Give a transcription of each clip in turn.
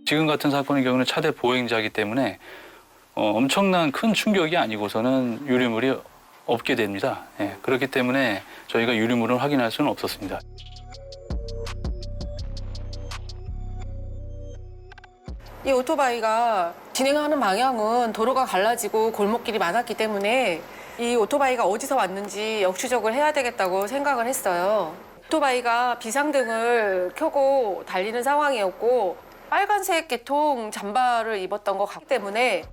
지금 같은 사건의 경우는 차대 보행자이기 때문에 엄청난 큰 충격이 아니고서는 유류물이 없게 됩니다. 예, 그렇기 때문에 저희가 유류물을 확인할 수는 없었습니다. 이 오토바이가 진행하는 방향은 도로가 갈라지고 골목길이 많았기 때문에 이 오토바이가 어디서 왔는지 역추적을 해야 되겠다고 생각을 했어요. 오토바이가 비상등을 켜고 달리는 상황이었고 빨간색 계통 잠바를 입었던 것 같기 때문에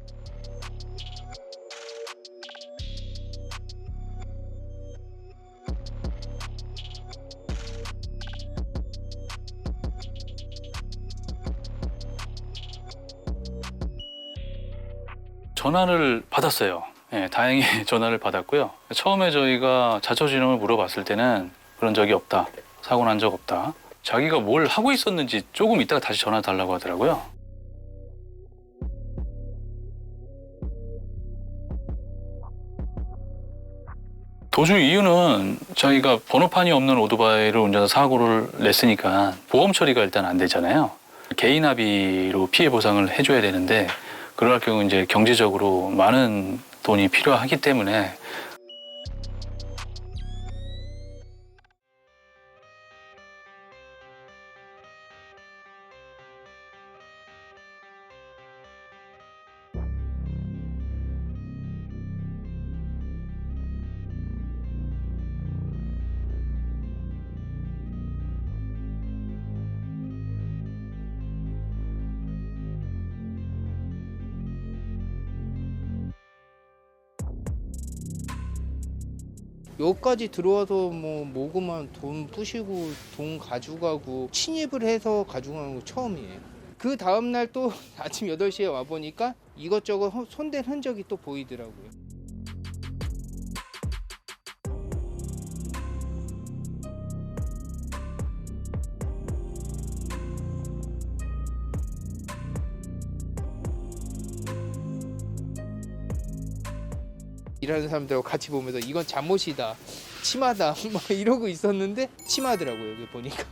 전화를 받았어요. 예, 다행히 전화를 받았고요. 처음에 저희가 자초지종을 물어봤을 때는 그런 적이 없다. 사고 난 적 없다. 자기가 뭘 하고 있었는지 조금 있다가 다시 전화 달라고 하더라고요. 도주 이유는 자기가 번호판이 없는 오토바이를 운전해서 사고를 냈으니까 보험 처리가 일단 안 되잖아요. 개인 합의로 피해 보상을 해줘야 되는데 그럴 경우 이제 경제적으로 많은 돈이 필요하기 때문에 여기까지 들어와서 뭐 모금한 돈 부시고 돈 가져가고 침입을 해서 가져가는 거 처음이에요. 그 다음날 또 아침 8시에 와보니까 이것저것 손댄 흔적이 또 보이더라고요. 일하는 사람들하고 같이 보면서 이건 잠옷이다, 치마다 막 이러고 있었는데 치마더라고요, 여기 보니까.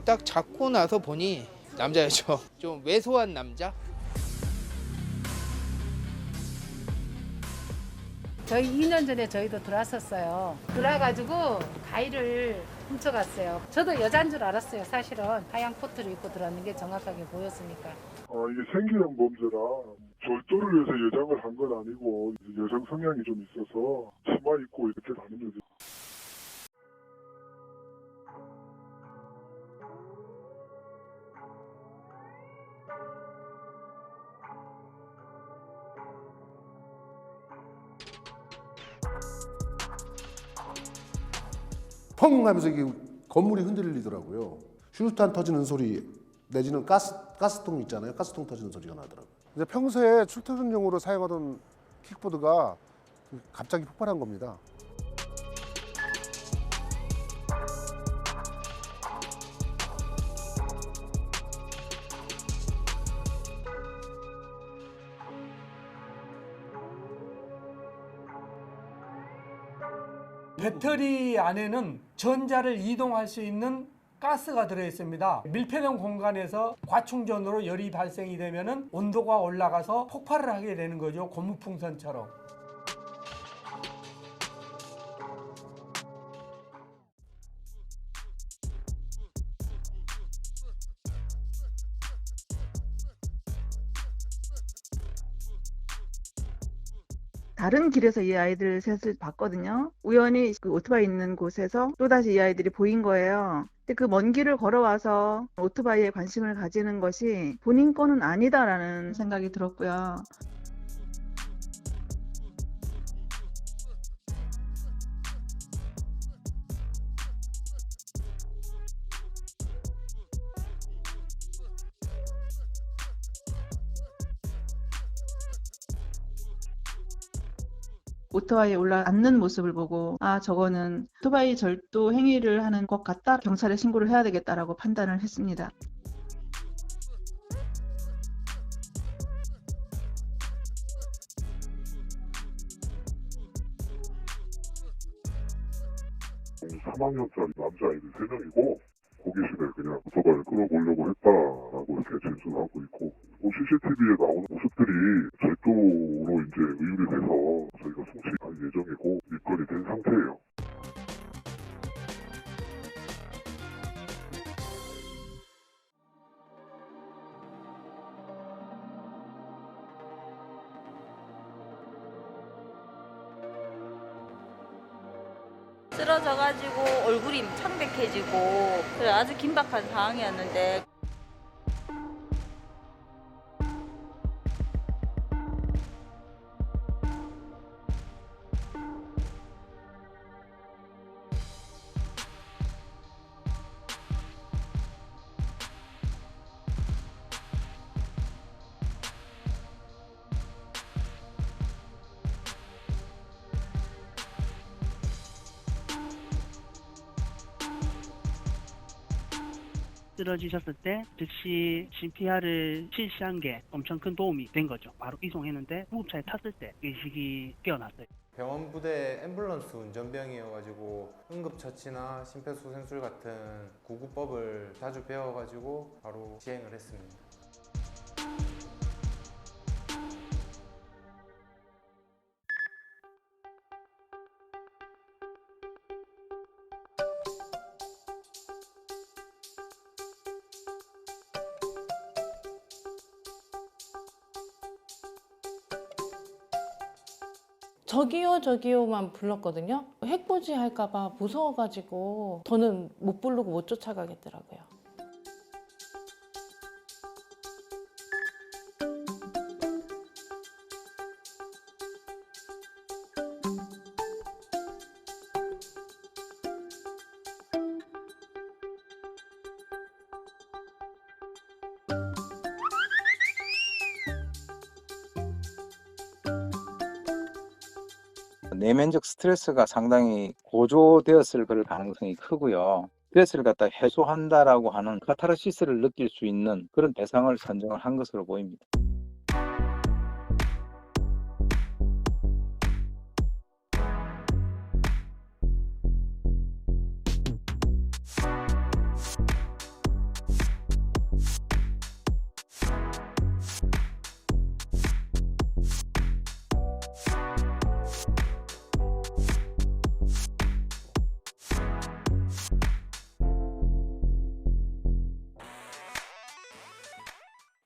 딱 잡고 나서 보니 남자였죠. 좀 왜소한 남자? 저희 2년 전에 저희도 들어왔었어요. 들어와가지고 가위를 훔쳐갔어요. 저도 여자인 줄 알았어요. 사실은 하얀 코트를 입고 들어왔는 게 정확하게 보였으니까. 이게 생계형 범죄라 절도를 위해서 여장을 한 건 아니고 여성 성향이 좀 있어서 치마 입고 이렇게 다니면서 펑 하면서 이게 건물이 흔들리더라고요. 슈루탄 터지는 소리 내지는 가스통 있잖아요. 가스통 터지는 소리가 나더라고요. 이제 평소에 출퇴근용으로 사용하던 킥보드가 갑자기 폭발한 겁니다. 배터리 안에는 전자를 이동할 수 있는 가스가 들어 있습니다. 밀폐된 공간에서 과충전으로 열이 발생이 되면은 온도가 올라가서 폭발을 하게 되는 거죠. 고무풍선처럼. 다른 길에서 이 아이들 셋을 봤거든요. 우연히 그 오토바이 있는 곳에서 또다시 이 아이들이 보인 거예요. 근데 그 먼 길을 걸어와서 오토바이에 관심을 가지는 것이 본인 거는 아니다라는 생각이 들었고요. 오토바이에 올라앉는 모습을 보고 아 저거는 오토바이 절도 행위를 하는 것 같다. 경찰에 신고를 해야 되겠다라고 판단을 했습니다. 3학년짜리 남자아이들 3명이고 호기심에 그냥 오토바이를 끌어보려고 했다라고 이렇게 진술을 하고 있고 CCTV에 나오는 모습들이 절도로 이제 의율이 돼서 저희가 송치할 예정이고 입건이 된 상태예요. 쓰러져가지고 얼굴이 창백해지고 그래 아주 긴박한 상황이었는데 쓰러지셨을 때 즉시 CPR을 실시한 게 엄청 큰 도움이 된 거죠. 바로 이송했는데 구급차에 탔을 때 의식이 깨어났어요. 병원 부대 앰뷸런스 운전병이어가지고 응급처치나 심폐소생술 같은 구급법을 자주 배워가지고 바로 시행을 했습니다. 저기요 저기요만 불렀거든요. 핵고지 할까봐 무서워가지고 더는 못 부르고 못 쫓아가겠더라고요. 내면적 스트레스가 상당히 고조되었을 그럴 가능성이 크고요. 스트레스를 갖다 해소한다라고 하는 카타르시스를 느낄 수 있는 그런 대상을 선정을 한 것으로 보입니다.